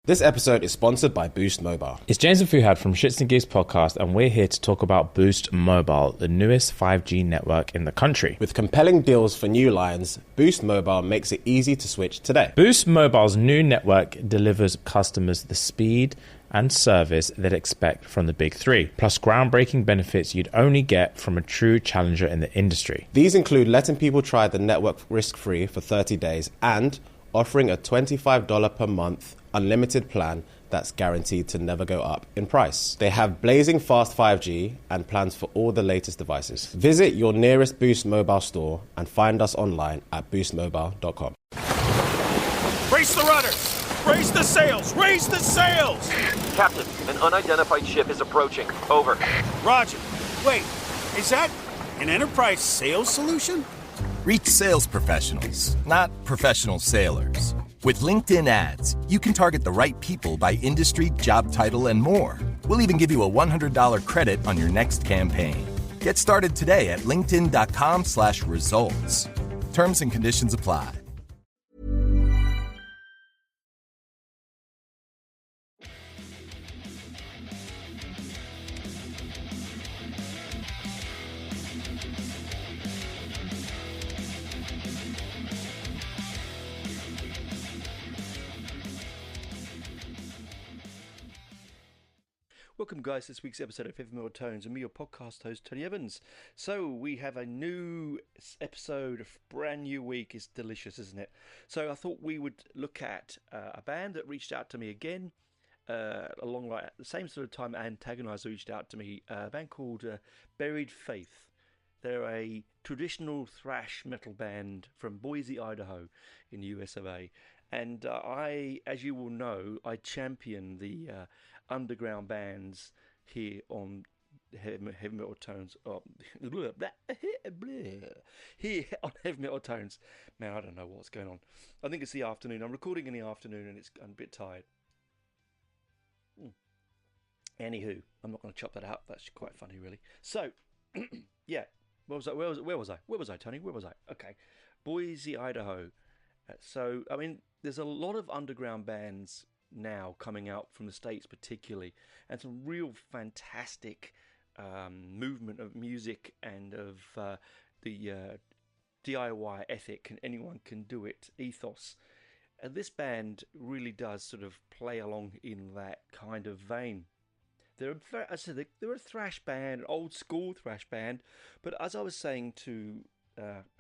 This episode is sponsored by Boost Mobile. It's James and Fuhad from Shits and Geeks podcast, and we're here to talk about Boost Mobile, the newest 5G network in the country. With compelling deals for new lines, Boost Mobile makes it easy to switch today. Boost Mobile's new network delivers customers the speed and service they'd expect from the big three, plus groundbreaking benefits you'd only get from a true challenger in the industry. These include letting people try the network risk-free for 30 days and offering a $25 per month unlimited plan that's guaranteed to never go up in price. They have blazing fast 5G and plans for all the latest devices. Visit your nearest Boost Mobile store and find us online at boostmobile.com. Raise the rudders! Raise the sails! Raise the sails! Captain, an unidentified ship is approaching. Over. Roger. Wait, is that an enterprise sales solution? Reach sales professionals, not professional sailors. With LinkedIn ads, you can target the right people by industry, job title, and more. We'll even give you a $100 credit on your next campaign. Get started today at linkedin.com/results. Terms and conditions apply. Welcome, guys, to this week's episode of Heavy Metal Tones, and me, your podcast host, Tony Evans. So, we have a new episode, a brand new week. It's delicious, isn't it? So, I thought we would look at a band that reached out to me again, along like the same sort of time Antagonizer reached out to me, a band called Buried Faith. They're a traditional thrash metal band from Boise, Idaho, in the US of A. And I, as you will know, I champion the underground bands here on Heavy Metal Tones. Here on Heavy Metal Tones. Man, I don't know what's going on. I think it's the afternoon. I'm recording in the afternoon and I'm a bit tired. Anywho, I'm not going to chop that out. That's quite funny, really. So, yeah. Where was I? Where was I, Tony? Where was I? Okay. Boise, Idaho. So, I mean, there's a lot of underground bands now coming out from the States particularly, and some real fantastic movement of music and of the DIY ethic, and anyone can do it ethos. And this band really does sort of play along in that kind of vein. They're a thrash band, old school thrash band, but as I was saying to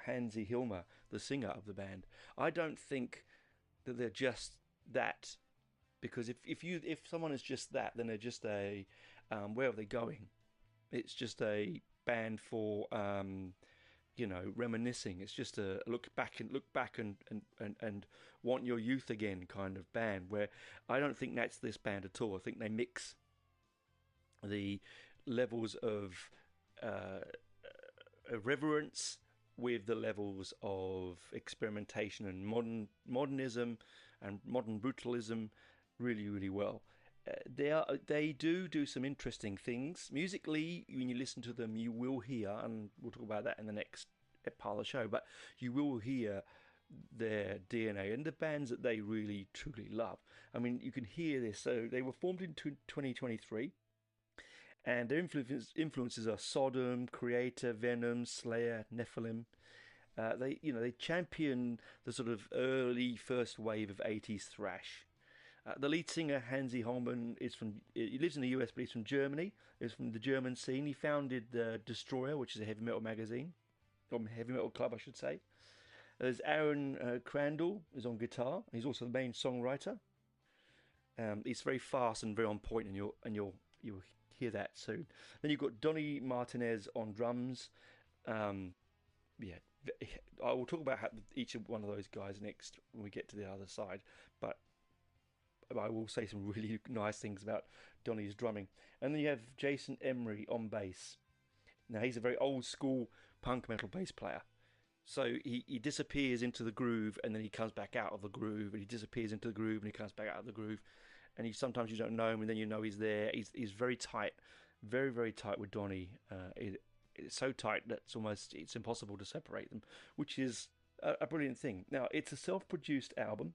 Hansi Hilmer, the singer of the band, I don't think that they're just that, because if someone is just that, then they're just a where are they going? It's just a band for reminiscing. It's just a look back and want your youth again kind of band, where I don't think that's this band at all. I think they mix the levels of irreverence with the levels of experimentation and modernism and modern brutalism really, really well. They do some interesting things musically. When you listen to them, you will hear, and we'll talk about that in the next part of the show, but you will hear their DNA and the bands that they really truly love. I mean, you can hear this. So they were formed in 2023. And their influences are Sodom, Creator, Venom, Slayer, Nephilim. They champion the sort of early first wave of 80s thrash. The lead singer, Hansi Holman, he lives in the US, but he's from Germany. He's from the German scene. He founded Destroyer, which is a heavy metal magazine, or heavy metal club, I should say. There's Aaron Crandall, who's on guitar. He's also the main songwriter. He's very fast and very on point, and you'll hear that soon. Then you've got Donny Martinez on drums. I will talk about each of one of those guys next when we get to the other side, but I will say some really nice things about Donny's drumming. And then you have Jason Emery on bass. Now, he's a very old school punk metal bass player. So he disappears into the groove, and then he comes back out of the groove, and he disappears into the groove, and he comes back out of the groove. And sometimes you don't know him, and then you know he's there. He's very tight, very, very tight with Donny. It's so tight that it's impossible to separate them, which is a brilliant thing. Now, it's a self-produced album,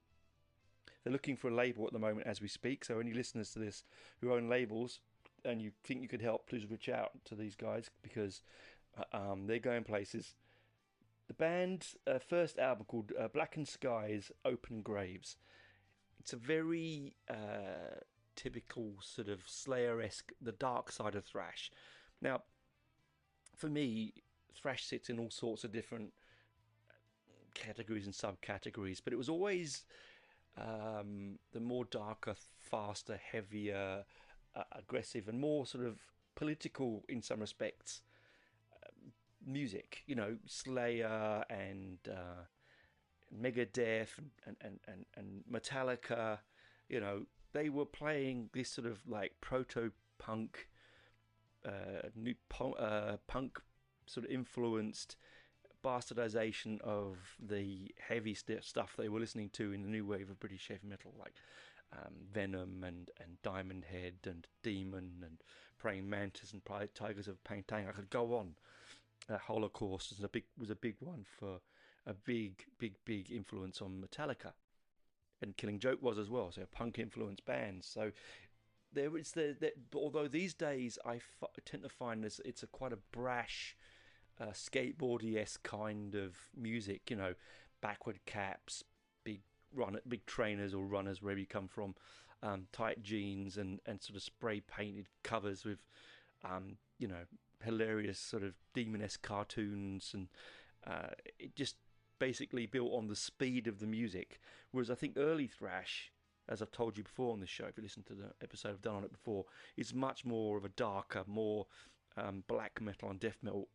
They're looking for a label at the moment as we speak. So any listeners to this who own labels and you think you could help, please reach out to these guys because they're going places. The band's first album called Blackened Skies Open Graves. It's a very typical sort of Slayer-esque, the dark side of thrash. Now, for me, thrash sits in all sorts of different categories and subcategories, but it was always the more darker, faster, heavier, aggressive, and more sort of political in some respects music. You know, Slayer and Megadeth and Metallica. You know, they were playing this sort of like proto-punk, new punk sort of influenced bastardization of the heavy stuff they were listening to in the new wave of British heavy metal, like Venom and Diamond Head and Demon and Praying Mantis and Tigers of Pantang. I could go on. Holocaust was a big one for a big influence on Metallica, and Killing Joke was as well. So punk influenced bands. So there is although these days I tend to find it's a quite a brash, skateboardy-esque kind of music. You know, backward caps, big trainers or runners wherever you come from, tight jeans and sort of spray painted covers with you know, hilarious sort of demon-esque cartoons, and it just basically built on the speed of the music. Whereas I think early thrash, as I've told you before on this show, if you listen to the episode I've done on it before, is much more of a darker, more black metal and death metal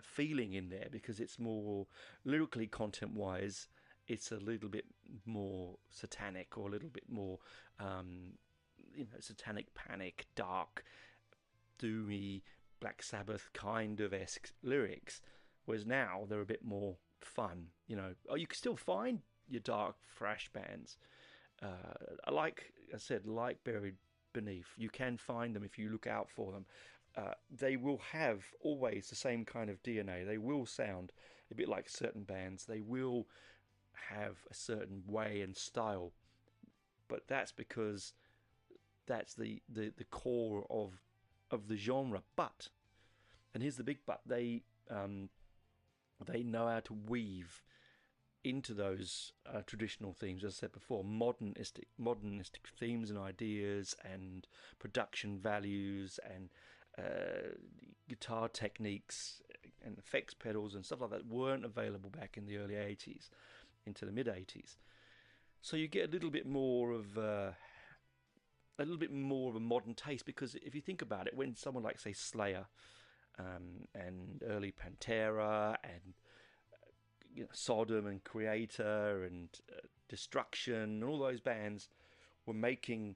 feeling in there, because it's more lyrically, content-wise, it's a little bit more satanic, or a little bit more you know, satanic panic, dark, doomy, Black Sabbath kind of esque lyrics. Whereas now they're a bit more fun. You know, you can still find your dark thrash bands. Like I said, like Buried Beneath, you can find them if you look out for them. They will have always the same kind of DNA. They will sound a bit like certain bands. They will have a certain way and style, but that's because that's the core of the genre. But, and here's the big but, they know how to weave into those traditional themes, as I said before, modernistic themes and ideas and production values and guitar techniques and effects pedals and stuff like that weren't available back in the early 80s into the mid 80s. So you get a little bit more of a modern taste, because if you think about it, when someone like, say, Slayer and early Pantera and you know, Sodom and Creator and Destruction and all those bands were making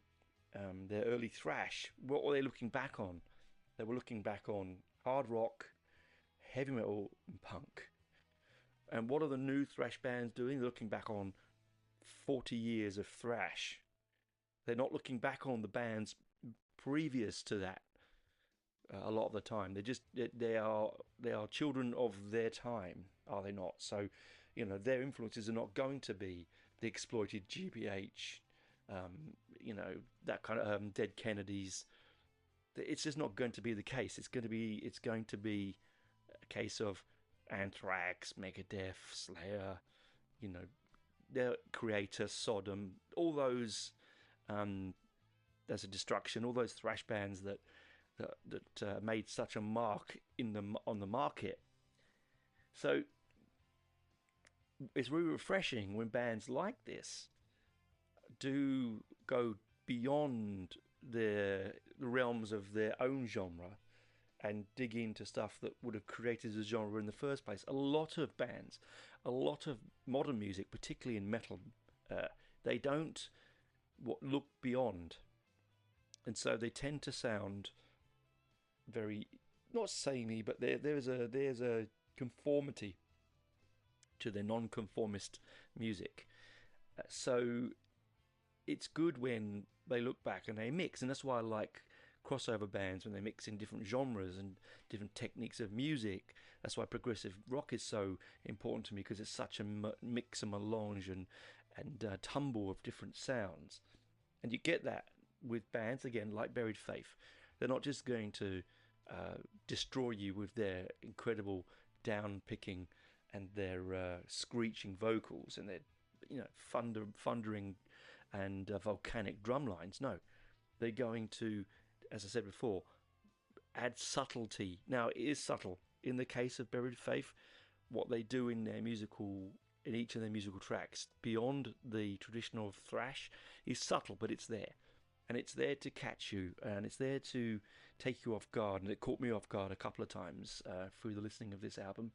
their early thrash, what were they looking back on? They were looking back on hard rock, heavy metal, and punk. And what are the new thrash bands doing? They're looking back on 40 years of thrash. They're not looking back on the bands previous to that. A lot of the time, they are children of their time, are they not? So, you know, their influences are not going to be the Exploited, GBH, you know, that kind of Dead Kennedys. It's just not going to be the case. It's going to be a case of Anthrax, Megadeth, Slayer, you know, their Creator, Sodom, all those. There's a Destruction, all those thrash bands that made such a mark on the market. So it's really refreshing when bands like this do go beyond the realms of their own genre and dig into stuff that would have created the genre in the first place. A lot of bands, a lot of modern music, particularly in metal, they don't look beyond, and so they tend to sound very, not samey, but there's a conformity to their non-conformist music. So it's good when they look back and they mix, and that's why I like crossover bands when they mix in different genres and different techniques of music. That's why progressive rock is so important to me, because it's such a mix and melange tumble of different sounds. And you get that with bands, again, like Buried Faith. They're not just going to destroy you with their incredible down-picking and their screeching vocals and their thundering and volcanic drum lines. No, they're going to, as I said before, add subtlety. Now, it is subtle. In the case of Buried Faith, what they do in each of their musical tracks, beyond the traditional thrash, is subtle, but it's there. And it's there to catch you, and it's there to take you off guard. And it caught me off guard a couple of times through the listening of this album.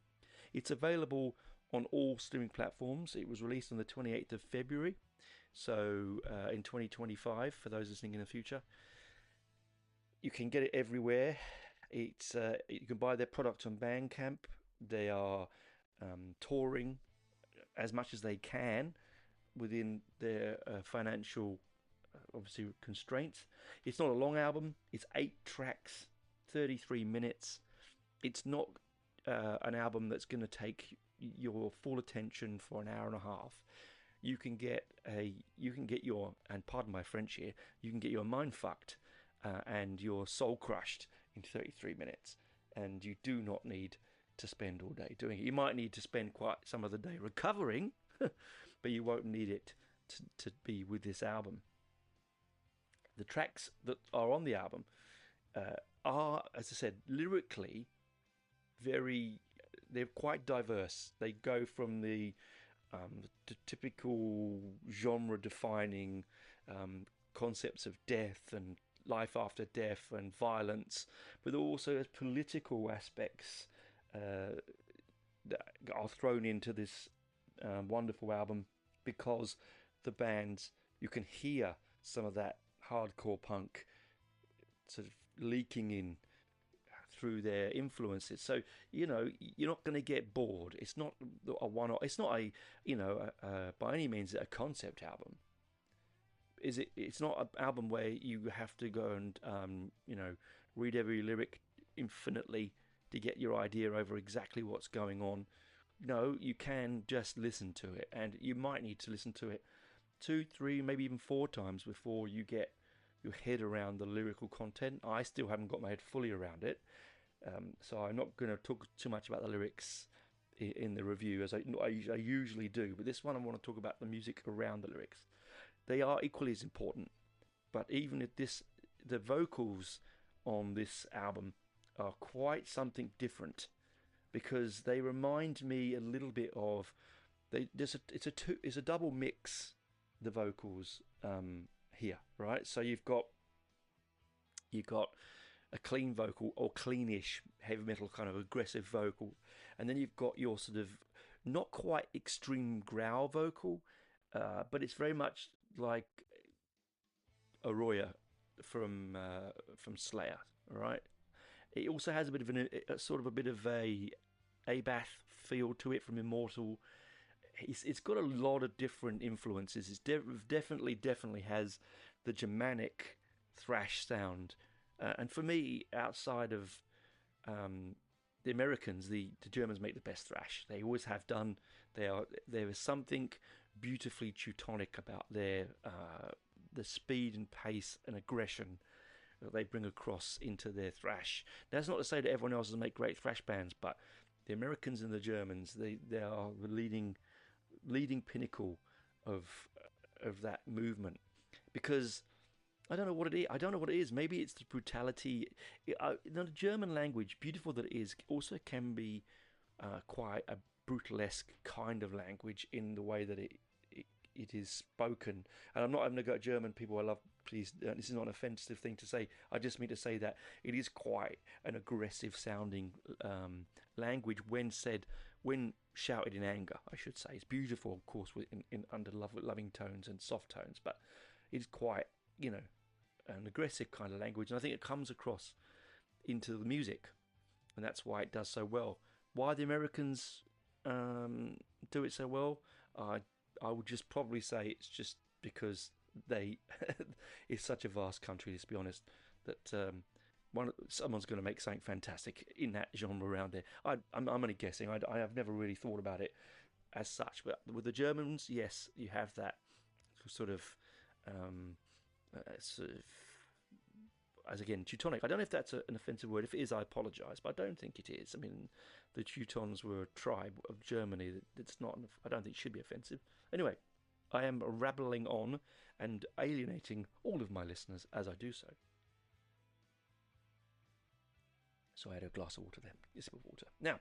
It's available on all streaming platforms. It was released on the 28th of February, so in 2025, for those listening in the future. You can get it everywhere. It's you can buy their product on Bandcamp. They are touring as much as they can within their financial, obviously, constraints. It's not a long album. It's 8 tracks, 33 minutes. It's not an album that's going to take your full attention for an hour and a half. You can get your, and pardon my French here, you can get your mind fucked and your soul crushed in 33 minutes. And you do not need to spend all day doing it. You might need to spend quite some of the day recovering, but you won't need it to be with this album. The tracks that are on the album are, as I said, lyrically they're quite diverse. They go from the typical genre-defining concepts of death and life after death and violence, but also as political aspects that are thrown into this wonderful album, because the bands, you can hear some of that hardcore punk sort of leaking in through their influences. So you're not going to get bored. It's not a one-off. It's not a by any means a concept album. It's not an album where you have to go and read every lyric infinitely to get your idea over exactly what's going on. No, you can just listen to it, and you might need to listen to it 2, 3, maybe even 4 times before you get your head around the lyrical content. I still haven't got my head fully around it, so I'm not going to talk too much about the lyrics in the review as I usually do, but this one I want to talk about the music around the lyrics. They are equally as important, but even at the vocals on this album are quite something different, because they remind me a little bit of it's a double mix, the vocals here, right? So you've got a clean vocal or cleanish heavy metal kind of aggressive vocal, and then you've got your sort of not quite extreme growl vocal, but it's very much like Arroya from Slayer, right? It also has a bit of a bit of a Abath feel to it from Immortal. It's got a lot of different influences. It definitely has the Germanic thrash sound, and for me, outside of the Americans, the Germans make the best thrash. They always have done. There is something beautifully Teutonic about their the speed and pace and aggression that they bring across into their thrash. That's not to say that everyone else doesn't make great thrash bands, but the Americans and the Germans, they are the leading pinnacle of that movement. Because I don't know what it is. Maybe it's the brutality. The German language, beautiful that it is, also can be quite a brutalesque kind of language in the way that it is spoken. And I'm not having to go at German people. I love. Please, this is not an offensive thing to say. I just mean to say that it is quite an aggressive sounding language when shouted in anger, I should say. It's beautiful, of course, in under loving tones and soft tones, but it's quite, an aggressive kind of language, and I think it comes across into the music, and that's why it does so well. Why the Americans do it so well, I would just probably say it's just because it's such a vast country, let's be honest, that someone's going to make something fantastic in that genre around there. I'm only guessing. I have never really thought about it as such. But with the Germans, yes, you have that sort of as again Teutonic. I don't know if that's an offensive word. If it is, I apologise, but I don't think it is. I mean, the Teutons were a tribe of Germany. It's not. I don't think it should be offensive. Anyway, I am rabbling on and alienating all of my listeners as I do so. So I had a glass of water there, a sip of water. Now,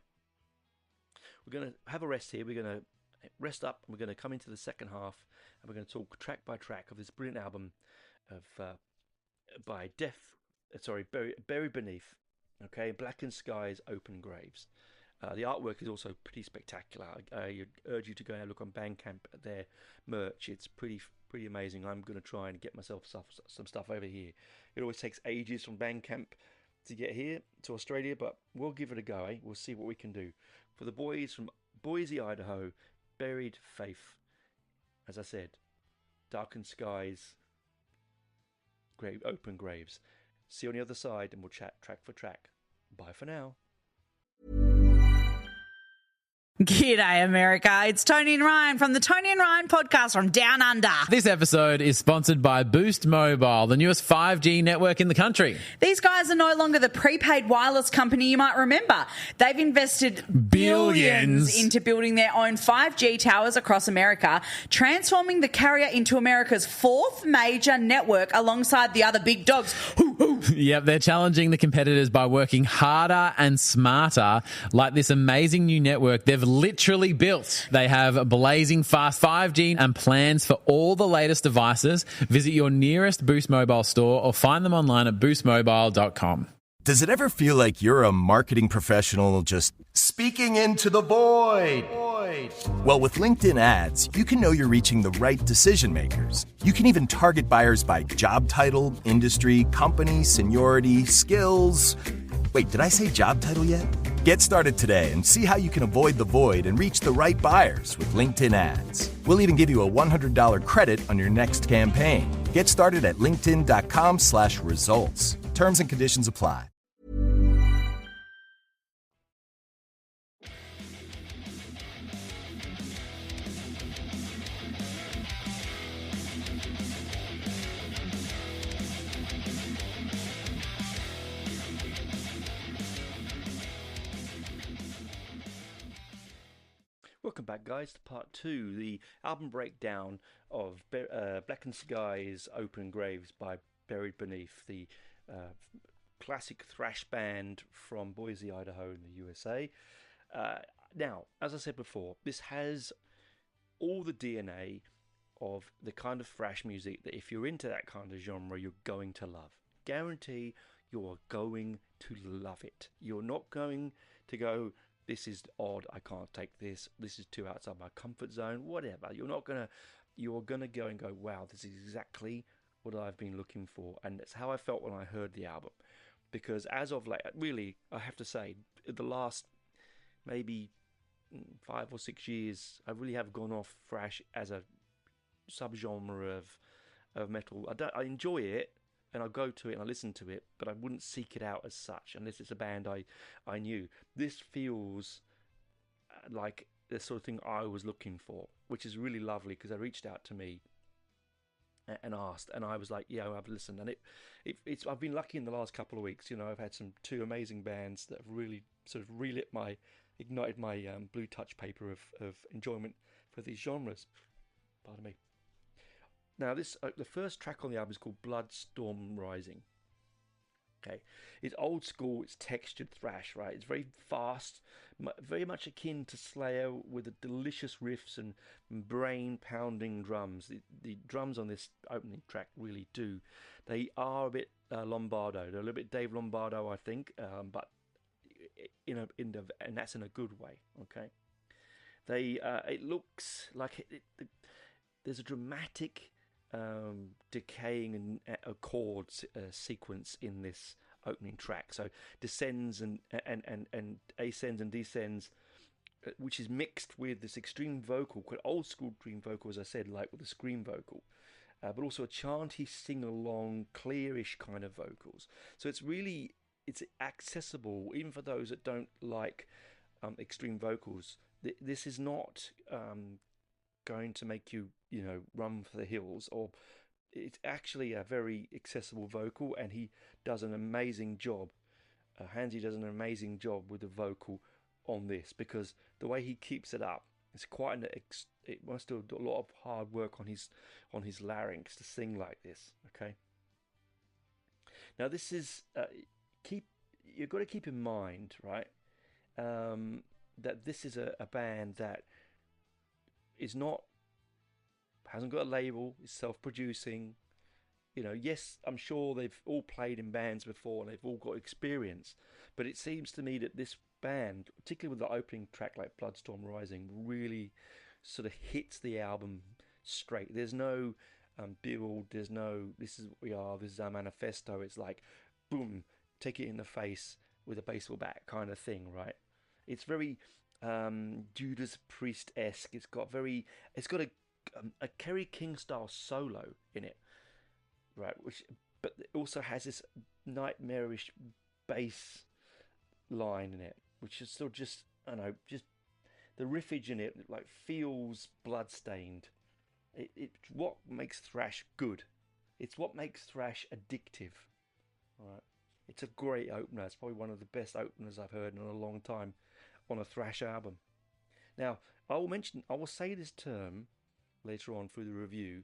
we're going to have a rest here. We're going to rest up, and we're going to come into the second half, and we're going to talk track by track of this brilliant album of by Buried Beneath, okay, Blackened Skies Open Graves. The artwork is also pretty spectacular. I urge you to go and look on Bandcamp at their merch. It's pretty amazing. I'm going to try and get myself some stuff over here. It always takes ages from Bandcamp to get here to Australia, but we'll give it a go, eh? We'll see what we can do. For the boys from Boise, Idaho, Buried Faith, as I said, Darkened Skies, Open Graves. See you on the other side, and we'll chat track for track. Bye for now. G'day, America. It's Tony and Ryan from the Tony and Ryan podcast from Down Under. This episode is sponsored by Boost Mobile, the newest 5G network in the country. These guys are no longer the prepaid wireless company you might remember. They've invested billions into building their own 5G towers across America, transforming the carrier into America's fourth major network alongside the other big dogs. Yep, they're challenging the competitors by working harder and smarter, like this amazing new network they've literally built. They have blazing fast 5G and plans for all the latest devices. Visit your nearest Boost Mobile store or find them online at boostmobile.com. Does it ever feel like you're a marketing professional just speaking into the void? Well, with LinkedIn ads, you can know you're reaching the right decision makers. You can even target buyers by job title, industry, company, seniority, skills. Wait, did I say job title yet? Get started today and see how you can avoid the void and reach the right buyers with LinkedIn ads. We'll even give you a $100 credit on your next campaign. Get started at linkedin.com/results. Terms and conditions apply. Welcome back, guys, to part 2, the album breakdown of Blackened Skies Open Graves by Buried Beneath, the classic thrash band from Boise, Idaho in the USA. Now, as I said before, this has all the DNA of the kind of thrash music that if you're into that kind of genre, you're going to love. Guarantee you are going to love it. You're not going to go, this is odd, I can't take this, this is too outside my comfort zone, whatever. You're gonna go and go, wow, this is exactly what I've been looking for. And that's how I felt when I heard the album. Because as of late, really, I have to say, the last maybe 5 or 6 years, I really have gone off thrash as a subgenre of metal. I enjoy it, and I'll go to it and I listen to it, but I wouldn't seek it out as such unless it's a band I knew. This feels like the sort of thing I was looking for, which is really lovely because they reached out to me and asked, and I was like, yeah, I've listened. And it's I've been lucky in the last couple of weeks. You know, I've had two amazing bands that have really sort of ignited my blue touch paper of enjoyment for these genres. Pardon me. Now, this the first track on the album is called Bloodstorm Rising. Okay, it's old school, it's textured thrash, right? It's very fast, very much akin to Slayer, with the delicious riffs and brain-pounding drums. The drums on this opening track really do. They are a bit Lombardo. They're a little bit Dave Lombardo, I think, but and that's in a good way. Okay, it looks like there's a dramatic decaying and chords sequence in this opening track. So descends and ascends and descends, which is mixed with this extreme vocal, quite old school extreme vocal, as I said, like with a scream vocal, but also a chanty, sing-along, clearish kind of vocals. So it's accessible even for those that don't like extreme vocals. this is not going to make you, run for the hills, or it's actually a very accessible vocal, and he does an amazing job. Hansi does an amazing job with the vocal on this, because the way he keeps it up, it's quite it must do a lot of hard work on his larynx to sing like this. Okay. Now this is you've got to keep in mind, right, that this is a band that hasn't got a label, is self-producing. Yes, I'm sure they've all played in bands before and they've all got experience, but it seems to me that this band, particularly with the opening track like Bloodstorm Rising, really sort of hits the album straight. There's no build, there's no this is what we are, this is our manifesto. It's like boom, take it in the face with a baseball bat kind of thing, right? It's very Judas Priest-esque. It's got a Kerry King style solo in it, right? But it also has this nightmarish bass line in it, which is still just, I don't know, just the riffage in it like feels bloodstained. It's what makes thrash good. It's what makes thrash addictive. All right, it's a great opener. It's probably one of the best openers I've heard in a long time on a thrash album. Now, I will say this term later on through the review,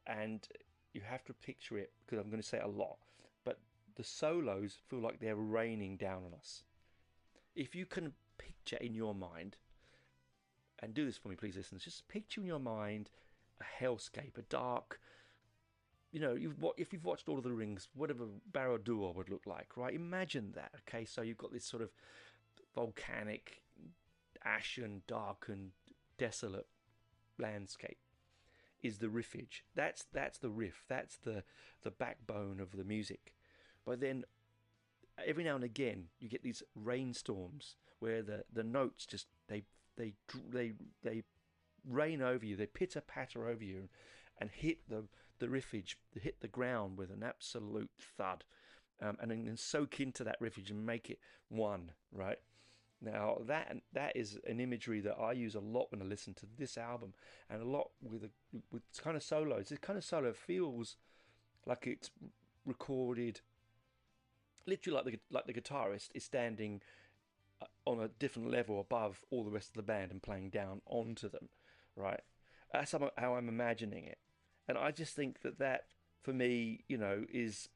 and you have to picture it because I'm going to say it a lot, but the solos feel like they're raining down on us. If you can picture in your mind, and do this for me please listeners, just picture in your mind a hellscape, a dark, if you've watched Lord of the Rings, whatever Barad-dûr would look like, right? Imagine that, okay? So you've got this sort of volcanic, ashen, darkened, desolate landscape is the riffage. That's the riff. That's the backbone of the music. But then every now and again you get these rainstorms where the notes just they rain over you. They pitter patter over you and hit the riffage, hit the ground with an absolute thud, and then soak into that riffage and make it one, right? Now that is an imagery that I use a lot when I listen to this album, and a lot with kind of solos. This kind of solo feels like it's recorded literally like the guitarist is standing on a different level above all the rest of the band and playing down onto them, right? That's how I'm imagining it, and I just think that for me, is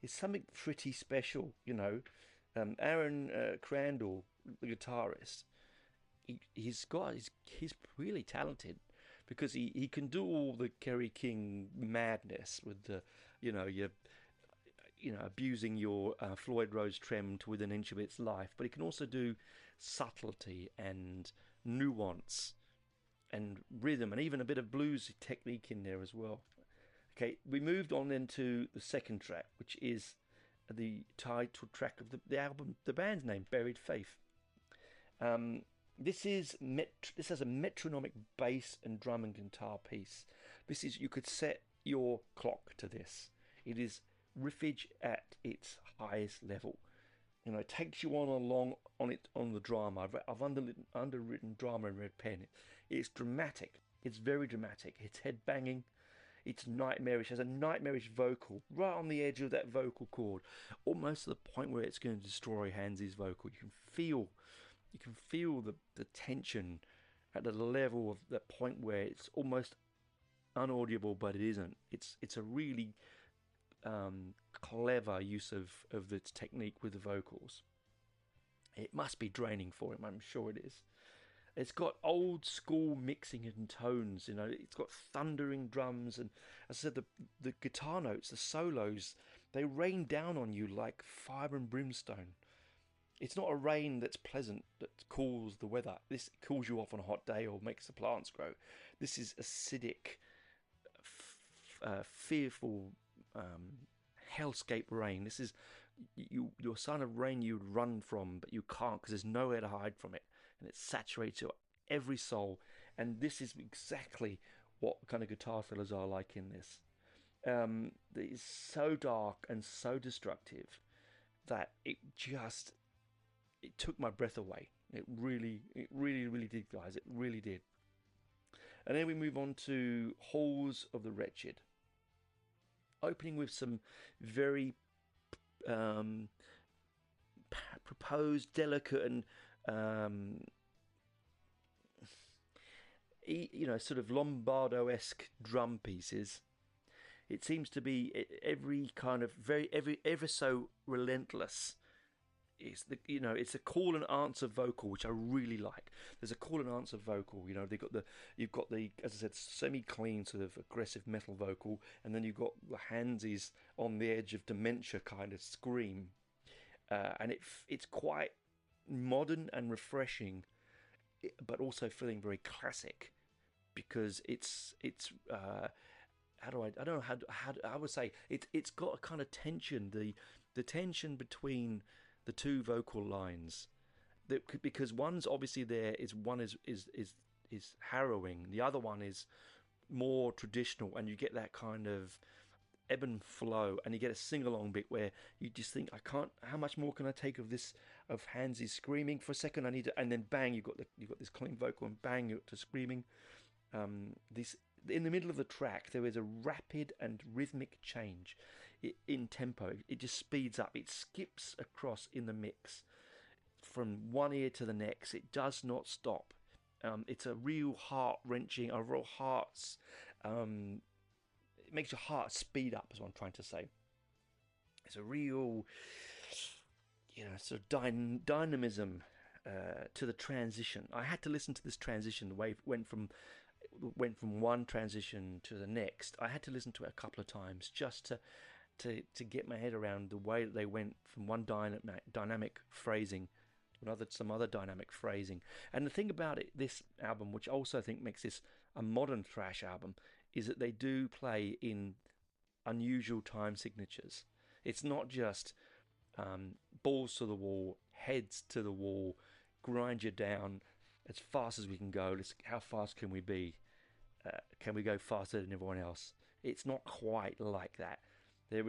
something pretty special, Aaron Crandall, the guitarist, he's really talented, because he can do all the Kerry King madness with the, abusing your Floyd Rose trem to within an inch of its life, but he can also do subtlety and nuance and rhythm and even a bit of blues technique in there as well. Okay, we moved on then to the second track, which is the title track of the album, the band's name, Buried Faith. This has a metronomic bass and drum and guitar piece. You could set your clock to this. It is riffage at its highest level. It takes you on the drama. I've underwritten drama in red pen. It's dramatic. It's very dramatic. It's head banging. It's nightmarish. It has a nightmarish vocal right on the edge of that vocal cord, almost to the point where it's going to destroy Hansi's vocal. You can feel the tension at the level of that point where it's almost unaudible, but it isn't. It's a really clever use of the technique with the vocals. It must be draining for him. I'm sure it is. It's got old school mixing and tones, it's got thundering drums, and as I said, the guitar notes, the solos, they rain down on you like fire and brimstone. It's not a rain that's pleasant, that cools the weather. This cools you off on a hot day or makes the plants grow. This is acidic, fearful, hellscape rain. This is your sign of rain you'd run from, but you can't because there's nowhere to hide from it, and it saturates your every soul. And this is exactly what kind of guitar fillers are like in this. It's so dark and so destructive that it took my breath away. It really, really did, guys. It really did. And then we move on to Halls of the Wretched. Opening with some very proposed, delicate, and sort of Lombardo-esque drum pieces. It seems to be every kind of ever so relentless. It's a call and answer vocal, which I really like. There's a call and answer vocal. You've got the, as I said, semi-clean sort of aggressive metal vocal, and then you've got the handsies on the edge of dementia kind of scream, and it's quite modern and refreshing, but also feeling very classic, because it's I don't know how I would say it's got a kind of tension, the tension between the two vocal lines, because one's obviously one is harrowing, the other one is more traditional, and you get that kind of ebb and flow, and you get a sing-along bit where you just think, how much more can I take of this, of Hansy screaming for a second, I need to, and then bang, you've got this clean vocal, and bang, you're to screaming. This, in the middle of the track, there is a rapid and rhythmic change in tempo. It just speeds up. It skips across in the mix from one ear to the next. It does not stop. It's a real heart-wrenching, a real heart's... it makes your heart speed up, is what I'm trying to say. It's a real, sort of dynamism to the transition. I had to listen to this transition, the way it went from one transition to the next. I had to listen to it a couple of times just to get my head around the way that they went from one dynamic phrasing to some other dynamic phrasing. And the thing about this album, which I also think makes this a modern thrash album, is that they do play in unusual time signatures. It's not just balls to the wall, heads to the wall, grind you down as fast as we can go. How fast can we be? Can we go faster than everyone else? It's not quite like that. There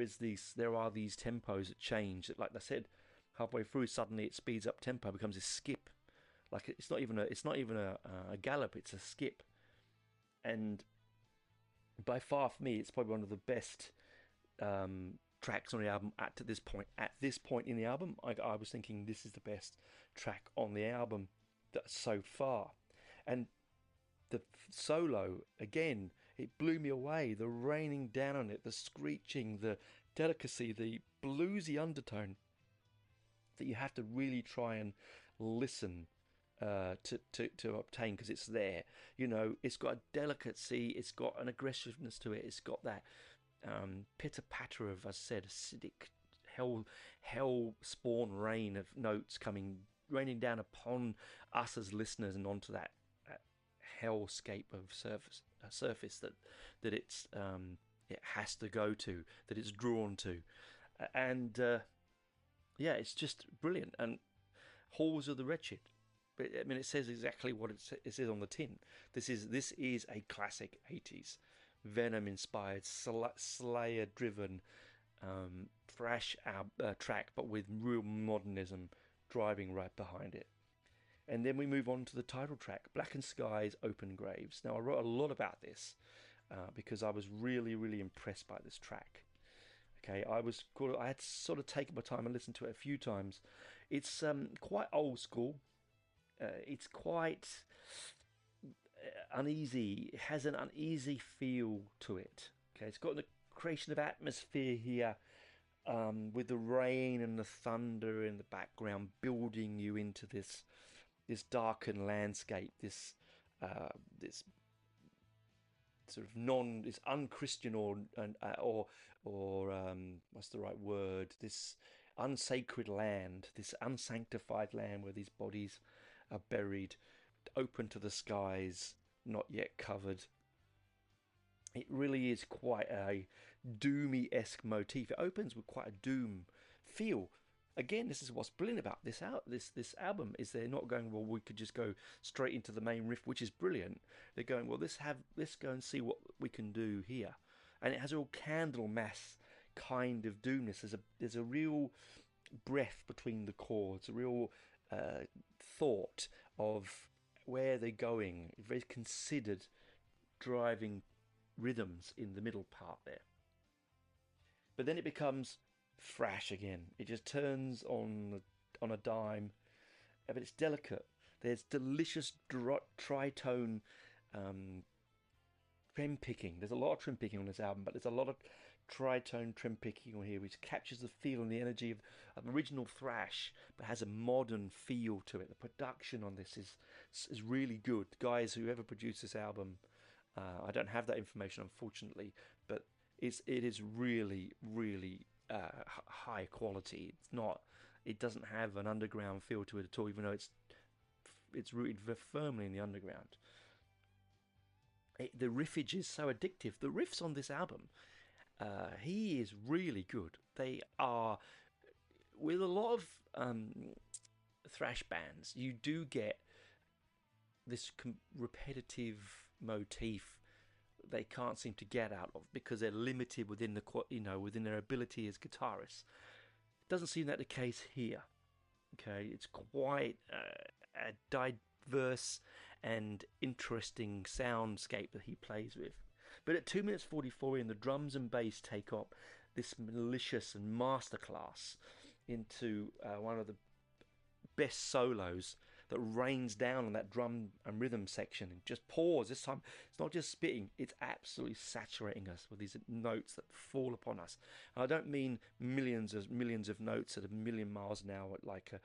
are these tempos that change. That, like I said, halfway through, suddenly it speeds up tempo, becomes a skip. Like it's not even a gallop. It's a skip. And by far, for me, it's probably one of the best tracks on the album at this point. At this point in the album, I was thinking this is the best track on the album so far. And the solo, again, it blew me away. The raining down on it, the screeching, the delicacy, the bluesy undertone that you have to really try and listen to obtain, because it's there. It's got a delicacy, it's got an aggressiveness to it, it's got that pitter-patter of, as I said, acidic hell spawn rain of notes raining down upon us as listeners and onto that hellscape of surface that it's it has to go to, that it's drawn to, and it's just brilliant. And Halls of the Wretched, I mean, it says exactly what it says on the tin. This is a classic 80s Venom inspired, Slayer driven thrash track, but with real modernism driving right behind it. And then we move on to the title track, Blackened Skies Open Graves. Now, I wrote a lot about this because I was really, really impressed by this track. Okay, I had to sort of take my time and listen to it a few times. It's quite old school. It's quite uneasy. It has an uneasy feel to it. Okay, it's got the creation of atmosphere here, with the rain and the thunder in the background, building you into this darkened landscape, this sort of this unchristian or what's the right word? This unsacred land, this unsanctified land where these bodies are buried, open to the skies, not yet covered. It really is quite a doomy-esque motif. It opens with quite a doom feel. Again, this is what's brilliant about this album, is they're not going, well, we could just go straight into the main riff, which is brilliant. They're going, well, let's go and see what we can do here. And it has a real Candlemass kind of doomness. There's a real breath between the chords, a real thought of where they're going, very considered driving rhythms in the middle part there. But then it becomes thrash again. It just turns on a dime, but it's delicate. There's delicious tritone trim picking. There's a lot of trim picking on this album, but there's a lot of tritone trim picking on here, which captures the feel and the energy of original thrash, but has a modern feel to it. The production on this is really good. Guys, whoever produced this album, I don't have that information, unfortunately, but it is really, really high quality. It doesn't have an underground feel to it at all, even though it's rooted firmly in the underground. The riffage is so addictive. The riffs on this album, he is really good. They are, with a lot of thrash bands, you do get this repetitive motif they can't seem to get out of because they're limited within within their ability as guitarists. Doesn't seem that the case here. Okay, it's quite a diverse and interesting soundscape that he plays with. But at 2 minutes 44 in, the drums and bass take up this malicious and masterclass into one of the best solos that rains down on that drum and rhythm section and just pours. This time it's not just spitting, it's absolutely saturating us with these notes that fall upon us. And I don't mean millions of notes at a million miles an hour like a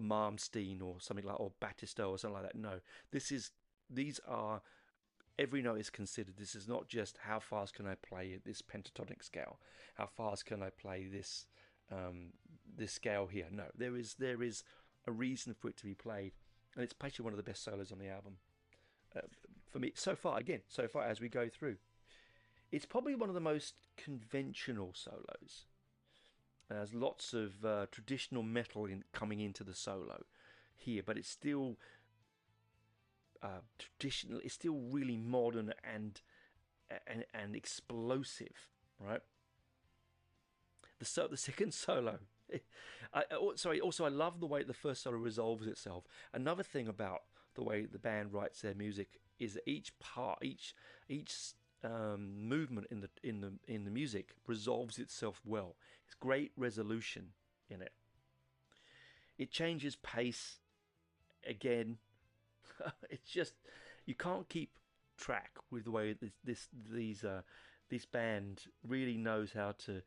Malmsteen or something like, or Battisto or something like that. No, these are, every note is considered. This is not just how fast can I play this pentatonic scale, how fast can I play this scale here. No, there is a reason for it to be played, and it's actually one of the best solos on the album for me so far as we go through. It's probably one of the most conventional solos. There's lots of traditional metal coming into the solo here, but it's still traditional. It's still really modern and explosive, right? The second solo. Also, I love the way the first solo resolves itself. Another thing about the way the band writes their music is that each movement in the music resolves itself well. It's great resolution in it. It changes pace again. It's just, you can't keep track with the way this band really knows how to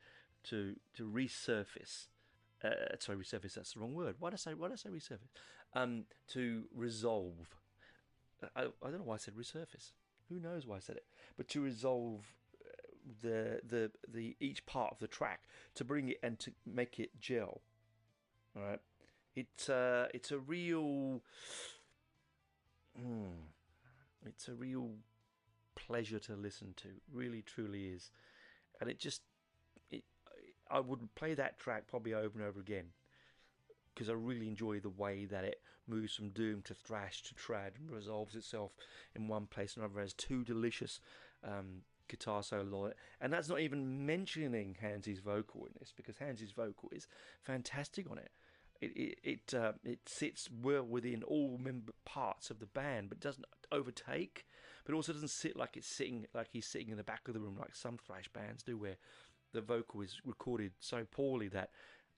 resurface. Resurface, that's the wrong word. Why did I say resurface? To resolve. I don't know why I said resurface. Who knows why I said it? But to resolve the each part of the track, to bring it and to make it gel. All right. It's a real pleasure to listen to. Really, truly is. And I would play that track probably over and over again because I really enjoy the way that it moves from doom to thrash to trad and resolves itself in one place and another. Has two delicious guitar solos on it, and that's not even mentioning Hansy's vocal in this, because Hansy's vocal is fantastic on it. It sits well within all member parts of the band, but doesn't overtake, but also doesn't sit like he's sitting in the back of the room like some thrash bands do, where the vocal is recorded so poorly that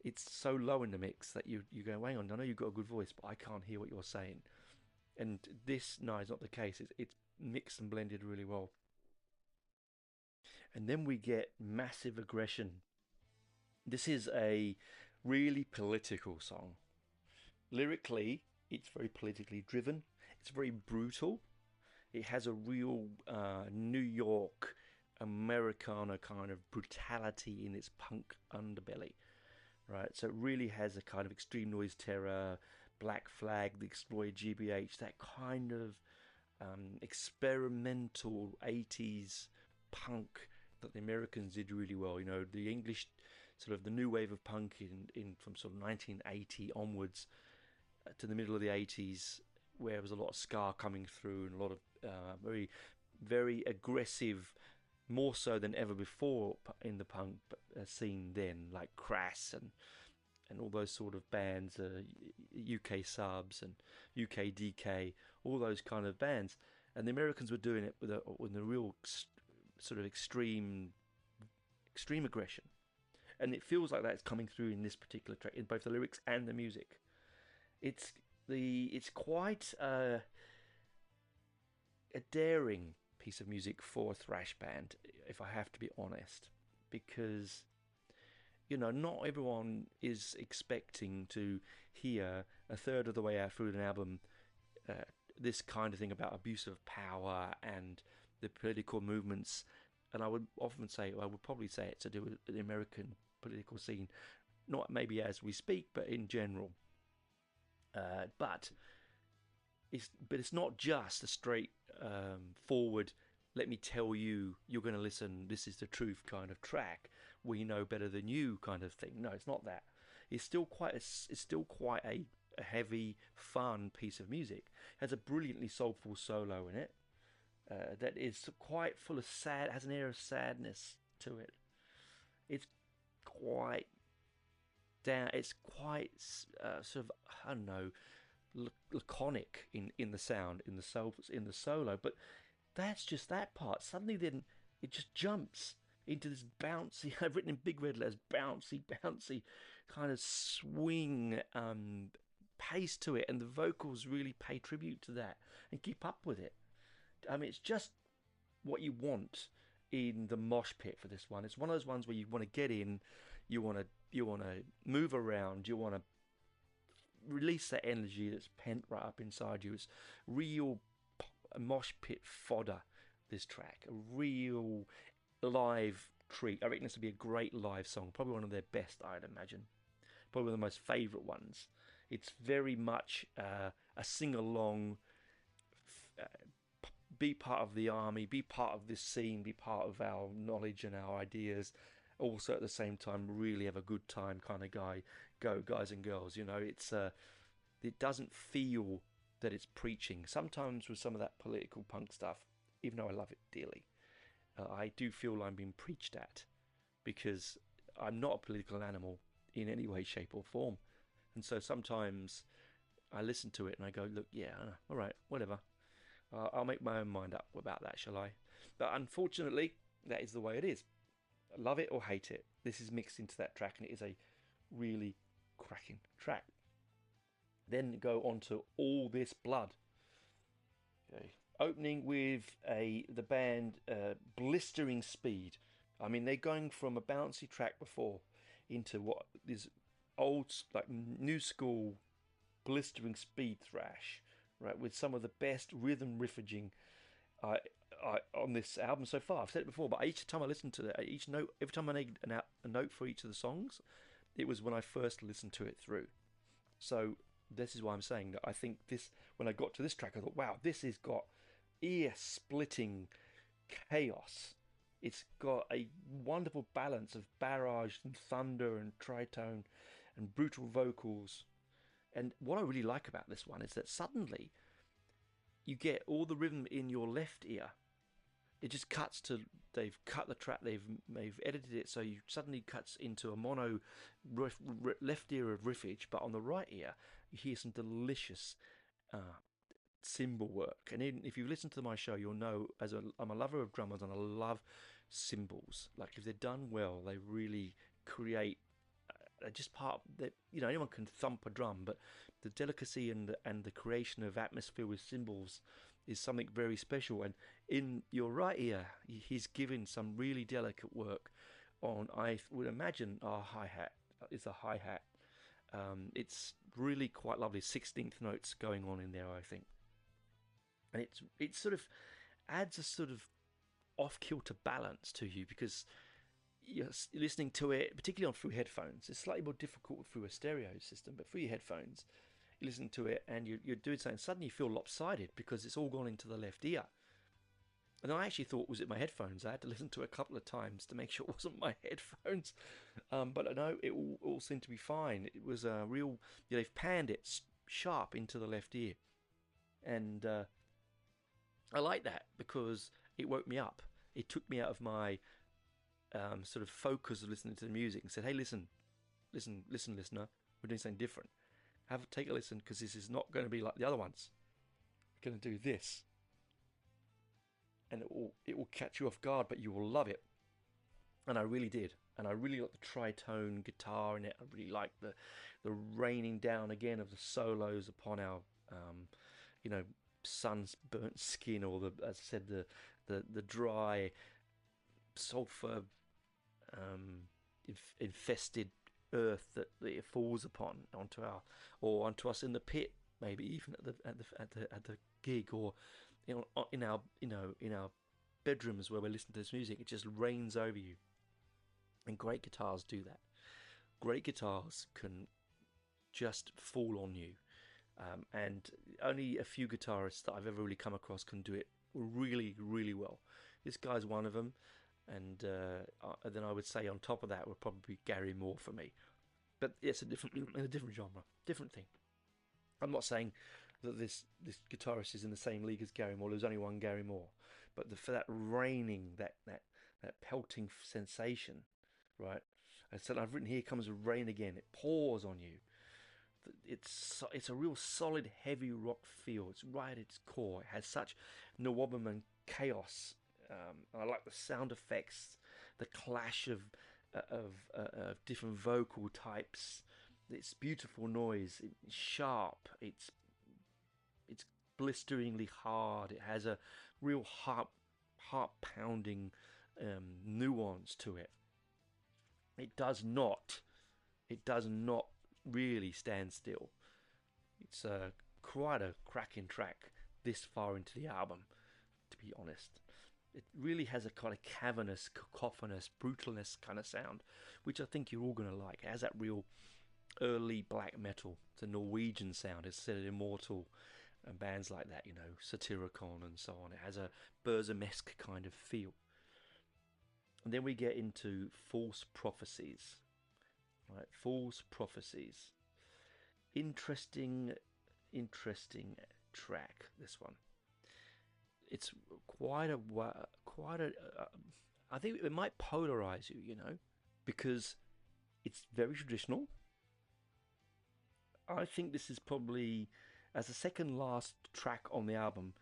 it's so low in the mix that you go, hang on, I know you've got a good voice, but I can't hear what you're saying. And this, no, it's not the case. It's mixed and blended really well. And then we get Massive Aggression. This is a really political song. Lyrically, it's very politically driven. It's very brutal. It has a real New York Americana kind of brutality in its punk underbelly, right? So it really has a kind of Extreme Noise Terror, Black Flag, The Exploited GBH, that kind of experimental 80s punk that the Americans did really well. You know, the English, sort of the new wave of punk in from sort of 1980 onwards to the middle of the 80s, where there was a lot of ska coming through and a lot of very, very aggressive, more so than ever before in the punk scene then, like Crass and and all those sort of bands, UK Subs and UK DK, all those kind of bands. And the Americans were doing it with a real sort of extreme aggression. And it feels like that's coming through in this particular track, in both the lyrics and the music. It's quite a daring piece of music for a thrash band, if I have to be honest, because not everyone is expecting to hear a third of the way out through an album this kind of thing about abuse of power and the political movements. And I would probably say it's to do with the American political scene, not maybe as we speak, but in general. But it's not just a straight forward, let me tell you, you're going to listen, this is the truth kind of track, we know better than you kind of thing. No, it's not that. It's still quite a heavy, fun piece of music. It has a brilliantly soulful solo in it that is quite full of has an air of sadness to it. It's quite down. It's quite sort of, I don't know, laconic in the sound, in the solo. But that's just that part. Suddenly, then it just jumps into this bouncy. I've written in big red letters, bouncy kind of swing pace to it, and the vocals really pay tribute to that and keep up with it. I mean, it's just what you want in the mosh pit for this one. It's one of those ones where you want to get in, you want to move around, you want to release that energy that's pent right up inside you. It's real mosh pit fodder, this track. A real live treat. I reckon this would be a great live song. Probably one of their best, I'd imagine. Probably one of the most favourite ones. It's very much a sing-along, be part of the army, be part of this scene, be part of our knowledge and our ideas. Also at the same time, really have a good time kind of guy. Go, guys and girls. It doesn't feel that it's preaching. Sometimes with some of that political punk stuff, even though I love it dearly, I do feel I'm being preached at, because I'm not a political animal in any way, shape or form. And so sometimes I listen to it and I go, look, yeah, all right, whatever. I'll make my own mind up about that, shall I? But unfortunately, that is the way it is. Love it or hate it, this is mixed into that track, and it is a really cracking track. Then go on to All This Blood. Okay. Opening with the band Blistering Speed. I mean, they're going from a bouncy track before into what is old, like new school blistering speed thrash, right? With some of the best rhythm riffaging on this album so far. I've said it before, but each time I listened to it, each note, every time I made a note for each of the songs, it was when I first listened to it through. So this is why I'm saying that I think this, when I got to this track, I thought, wow, this has got ear-splitting chaos. It's got a wonderful balance of barrage and thunder and tritone and brutal vocals. And what I really like about this one is that suddenly you get all the rhythm in your left ear. It just cuts to, they've cut the track, they've edited it so you suddenly cuts into a mono left ear of riffage, but on the right ear you hear some delicious cymbal work. And if you listen to my show, you'll know I'm a lover of drummers and I love cymbals. Like, if they're done well, they really create just part that, anyone can thump a drum, but the delicacy and the creation of atmosphere with cymbals is something very special. And in your right ear, he's given some really delicate work on, I would imagine, our hi-hat. It's a hi-hat. It's really quite lovely 16th notes going on in there, I think. And it sort of adds a sort of off-kilter balance to you, because you're listening to it, particularly through headphones. It's slightly more difficult through a stereo system, but through your headphones, you listen to it and you're doing something. Suddenly you feel lopsided because it's all gone into the left ear. And I actually thought, was it my headphones? I had to listen to it a couple of times to make sure it wasn't my headphones. But no, it all seemed to be fine. It was a real, they've panned it sharp into the left ear. And I like that because it woke me up. It took me out of my sort of focus of listening to the music and said, hey, listen, listener, We're doing something different. Take a listen, because this is not going to be like the other ones. We're going to do this, and it will catch you off guard, but you will love it. And I really did. And I really like the tritone guitar in it. I really like the raining down again of the solos upon our, sun's burnt skin, or as I said, the dry, sulfur infested earth that it falls upon onto us in the pit, maybe even at the gig, or in our bedrooms where we're listening to this music. It just rains over you. And great guitars do that. Great guitars can just fall on you. And only a few guitarists that I've ever really come across can do it really, really well. This guy's one of them. And then I would say on top of that would probably be Gary Moore for me. But it's a different genre, different thing. I'm not saying that this guitarist is in the same league as Gary Moore. There's only one Gary Moore. But for that raining, that pelting sensation, right? I said, I've written, here comes the rain again. It pours on you. It's a real solid, heavy rock feel. It's right at its core. It has such Nawabam and chaos. I like the sound effects, the clash of different vocal types. It's beautiful noise. It's sharp. It's blisteringly hard. It has a real heart pounding nuance to it. It does not really stand still. It's quite a cracking track this far into the album, to be honest. It really has a kind of cavernous, cacophonous, brutalness kind of sound, which I think you're all going to like. It has that real early black metal. It's a Norwegian sound. It's said Immortal and bands like that, Satyricon and so on. It has a Burzum-esque kind of feel. And then we get into False Prophecies. Right, False Prophecies. Interesting track, this one. It's quite a I think it might polarize you, because it's very traditional. I think this is probably, as the second last track on the album,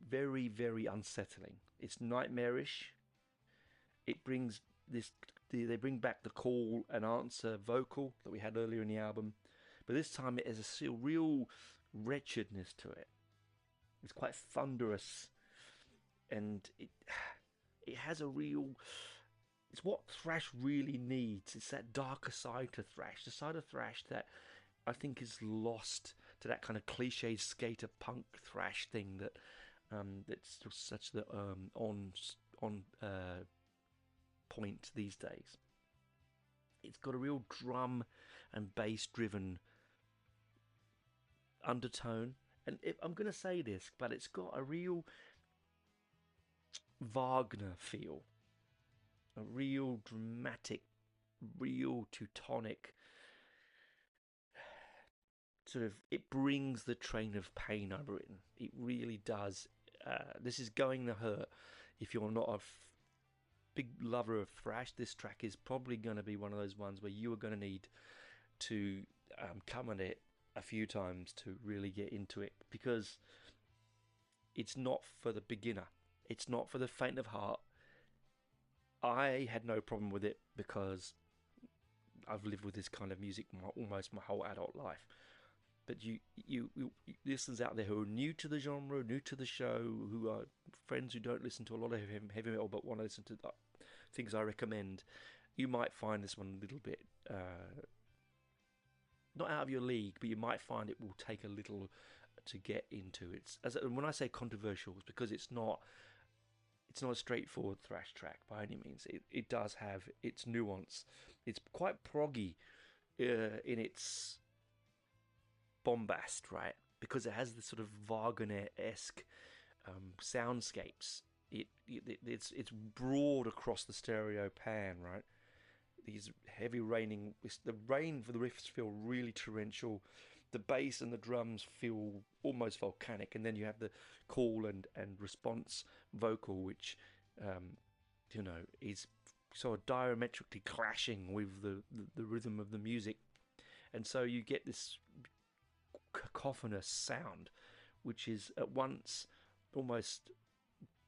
very, very unsettling. It's nightmarish. It brings they bring back the call and answer vocal that we had earlier in the album, but this time it has a real wretchedness to it. It's quite thunderous, and it has a real... It's what thrash really needs. It's that darker side to thrash, the side of thrash that I think is lost to that kind of cliche skater punk thrash thing that's such the on point these days. It's got a real drum and bass driven undertone, and I'm going to say this, but it's got a real Wagner feel, a real dramatic, real Teutonic sort of... It brings the train of pain I've written. It really does. This is going to hurt if you're not a big lover of thrash. This track is probably going to be one of those ones where you are going to need to come at it a few times to really get into it, because it's not for the beginner. It's not for the faint of heart. I had no problem with it because I've lived with this kind of music almost my whole adult life. But you listeners out there who are new to the genre, new to the show, who are friends who don't listen to a lot of heavy metal but want to listen to things I recommend, you might find this one a little bit not out of your league, but you might find it will take a little to get into. When I say controversial, it's because it's not a straightforward thrash track by any means. It does have its nuance. It's quite proggy in its bombast, right? Because it has this sort of Wagner-esque soundscapes. It's broad across the stereo pan, right? These heavy raining... The rain for the riffs feel really torrential. The bass and the drums feel almost volcanic. And then you have the call and response vocal, which, is sort of diametrically clashing with the rhythm of the music. And so you get this cacophonous sound, which is at once almost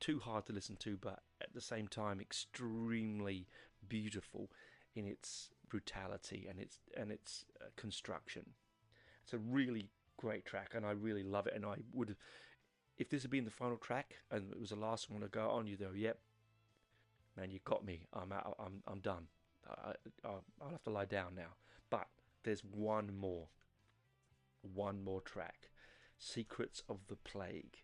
too hard to listen to, but at the same time extremely beautiful in its brutality and its construction. It's a really great track, and I really love it. And I would, if this had been the final track and it was the last one to go on, you go, yep, man, you got me. I'm out. I'm done. I'll have to lie down now. But there's one more track, Secrets of the Plague.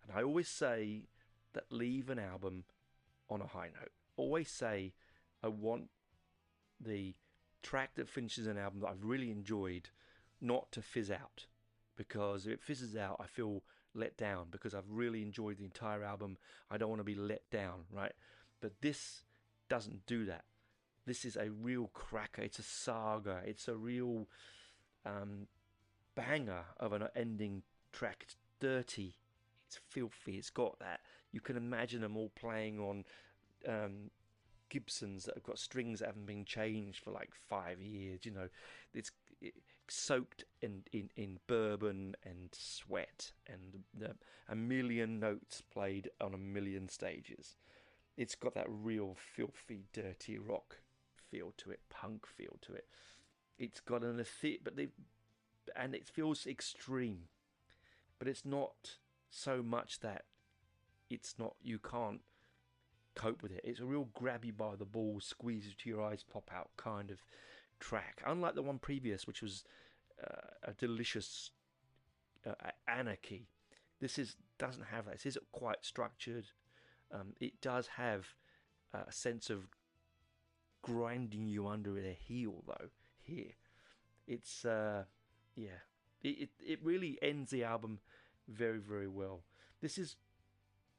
And I always say that leave an album on a high note. Always say I want the track that finishes an album that I've really enjoyed not to fizz out, because if it fizzes out, I feel let down, because I've really enjoyed the entire album. I don't want to be let down, right? But this doesn't do that. This is a real cracker. It's a saga. It's a real banger of an ending track. It's dirty. It's filthy. It's got that. You can imagine them all playing on Gibsons that have got strings that haven't been changed for like 5 years. You know, it's soaked in bourbon and sweat and a million notes played on a million stages. It's got that real filthy, dirty rock feel to it, punk feel to it. It's got an and it feels extreme, but it's not so much that it's not, you can't cope with it. It's a real grab you by the balls, squeeze you to your eyes pop out kind of track, unlike the one previous, which was a delicious anarchy. This doesn't have that. This isn't quite structured. It does have a sense of grinding you under their heel, though. Here, it's it really ends the album very, very well. This is,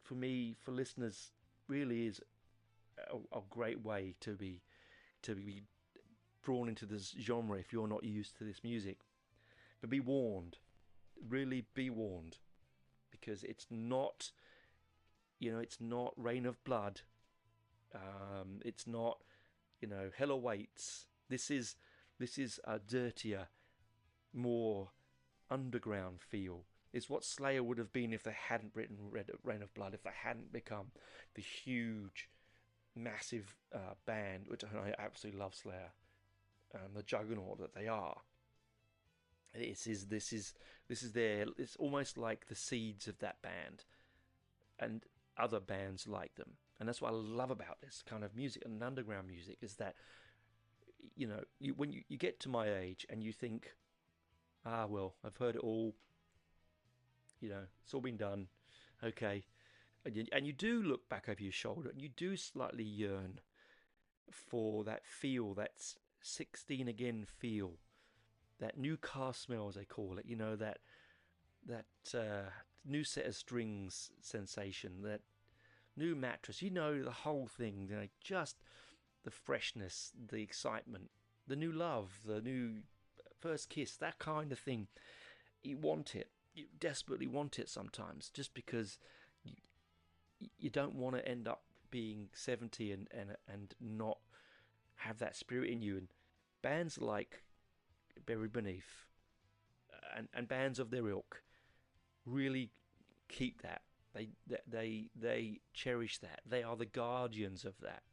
for me, for listeners, really is a great way to be drawn into this genre if you're not used to this music. But be warned, really be warned, because it's not, it's not Rain of Blood. It's not, Hell Awaits. This is a dirtier, more underground feel. It's what Slayer would have been if they hadn't written Rain of Blood, if they hadn't become the huge, massive band, which I absolutely love Slayer, the juggernaut that they are. This is it's almost like the seeds of that band and other bands like them. And that's what I love about this kind of music and underground music, is that, when you get to my age and you think, well, I've heard it all, it's all been done, okay, and you do look back over your shoulder and you do slightly yearn for that feel, that 16 again feel, that new car smell, as they call it, that new set of strings sensation, that new mattress, the whole thing, just the freshness, the excitement, the new love, the new first kiss, that kind of thing. You want it. You desperately want it sometimes, just because you don't want to end up being 70 and not have that spirit in you. And bands like Buried Beneath and bands of their ilk really keep that. They cherish that. They are the guardians of that.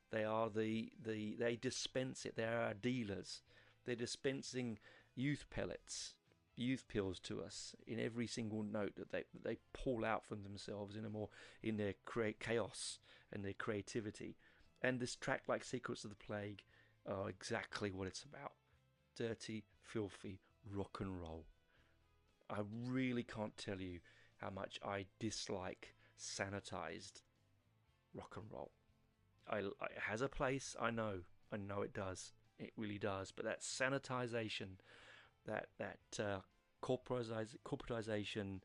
They dispense it. They are our dealers. They're dispensing youth pills to us in every single note that they pull out from themselves in their chaos and their creativity. And this track, like Secrets of the Plague, are exactly what it's about. Dirty, filthy rock and roll. I really can't tell you how much I dislike sanitized rock and roll. It has a place, I know it does. It really does. But that sanitization, that corporatization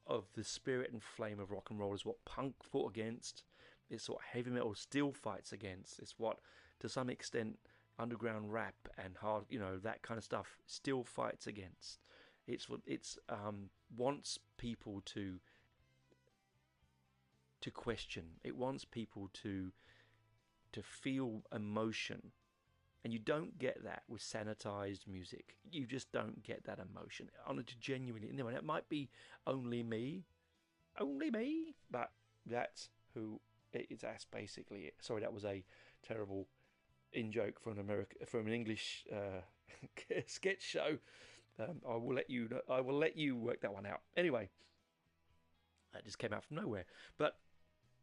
of the spirit and flame of rock and roll is what punk fought against. It's what heavy metal still fights against. It's what, to some extent, underground rap and hard, that kind of stuff still fights against. It's wants people to question. It wants people to feel emotion And you don't get that with sanitized music. You just don't get that emotion. Genuinely, it might be only me, but that's who that's basically it. Sorry, that was a terrible in-joke from an English sketch show. I will let you work that one out. Anyway, that just came out from nowhere. But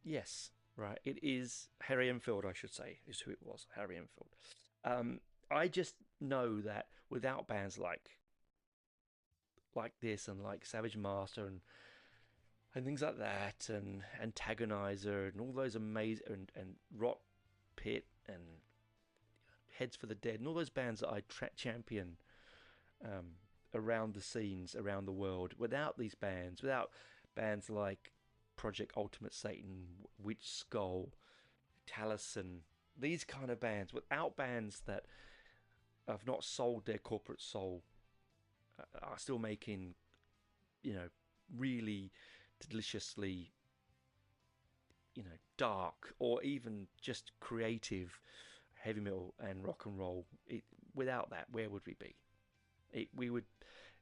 yes, right, it is Harry Enfield, I should say, is who it was, Harry Enfield. I just know that without bands like this and like Savage Master and things like that, and Antagonizer and all those amazing and Rock Pit and Heads for the Dead and all those bands that I champion around the scenes around the world, without these bands, without bands like Project Ultimate Satan, Witch Skull, Taliesin, these kind of bands, without bands that have not sold their corporate soul, are still making, really deliciously, dark or even just creative heavy metal and rock and roll. Without that, where would we be?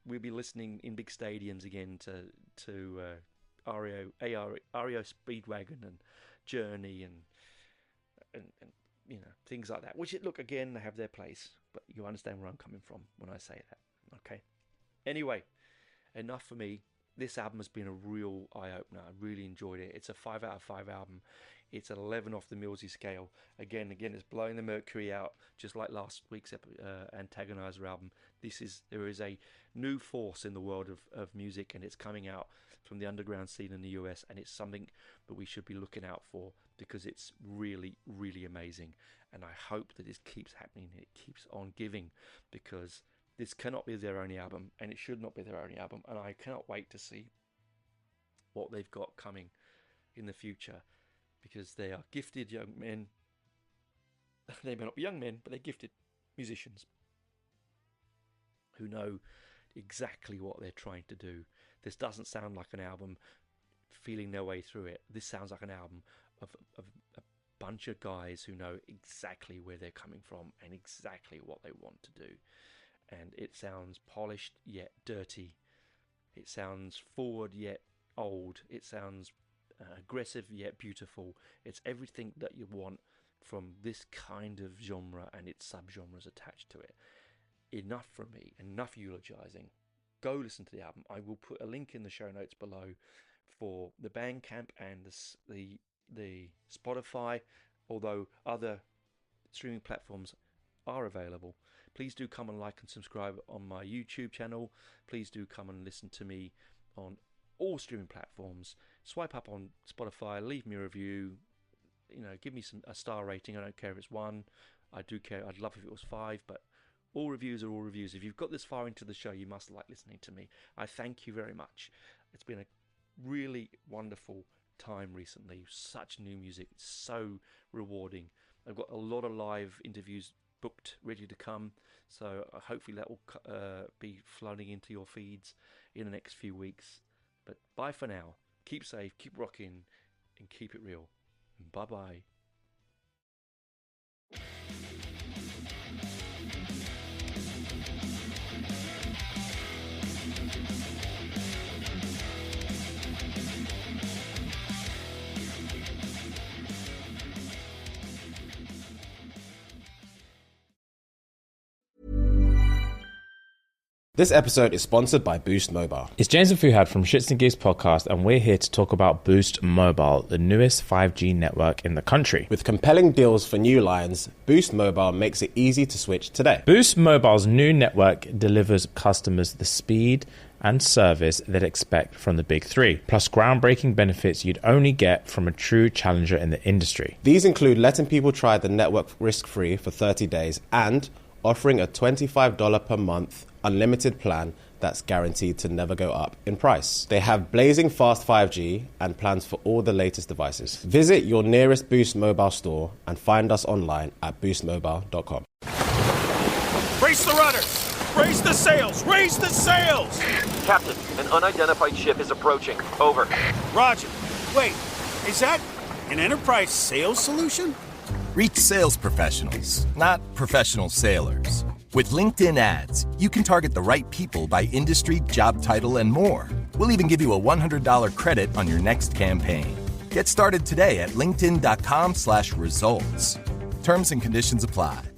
We'd be listening in big stadiums again to REO Speedwagon and Journey and things like that. Which, look, again, they have their place, but you understand where I'm coming from when I say that. Okay. Anyway, enough for me. This album has been a real eye-opener. I really enjoyed it. It's a 5 out of 5 album. It's an 11 off the Millsy scale. Again, it's blowing the mercury out, just like last week's Antagonizer album. There is a new force in the world of music, and it's coming out from the underground scene in the US, and it's something that we should be looking out for, because it's really, really amazing. And I hope that this keeps happening, and it keeps on giving, because this cannot be their only album, and it should not be their only album, and I cannot wait to see what they've got coming in the future, because they are gifted young men. They may not be young men, but they're gifted musicians who know exactly what they're trying to do. This doesn't sound like an album feeling their way through it. This sounds like an album of a bunch of guys who know exactly where they're coming from and exactly what they want to do. And it sounds polished yet dirty. It sounds forward yet old. It sounds aggressive yet beautiful. It's everything that you want from this kind of genre and its subgenres attached to it. Enough from me. Enough eulogizing. Go listen to the album. I will put a link in the show notes below for the Bandcamp and the Spotify, although other streaming platforms are available. Please do come and like and subscribe on my YouTube channel. Please do come and listen to me on all streaming platforms. Swipe up on Spotify, leave me a review, give me a star rating. I don't care if it's 1. I do care. I'd love if it was 5, but all reviews are all reviews. If you've got this far into the show, you must like listening to me. I thank you very much. It's been a really wonderful time recently. Such new music. It's so rewarding. I've got a lot of live interviews booked, ready to come. So hopefully that will be flooding into your feeds in the next few weeks. But bye for now. Keep safe, keep rocking, and keep it real. Bye-bye. This episode is sponsored by Boost Mobile. It's James and Fuhad from Shits and Gigs podcast, and we're here to talk about Boost Mobile, the newest 5G network in the country. With compelling deals for new lines, Boost Mobile makes it easy to switch today. Boost Mobile's new network delivers customers the speed and service they'd expect from the big three, plus groundbreaking benefits you'd only get from a true challenger in the industry. These include letting people try the network risk-free for 30 days and offering a $25 per month unlimited plan that's guaranteed to never go up in price. They have blazing fast 5G and plans for all the latest devices. Visit your nearest Boost Mobile store and find us online at boostmobile.com. Brace the rudders! Raise the sails! Raise the sails! Captain, an unidentified ship is approaching. Over. Roger. Wait, is that an Enterprise sales solution? Reach sales professionals, not professional sailors. With LinkedIn ads, you can target the right people by industry, job title, and more. We'll even give you a $100 credit on your next campaign. Get started today at linkedin.com/results. Terms and conditions apply.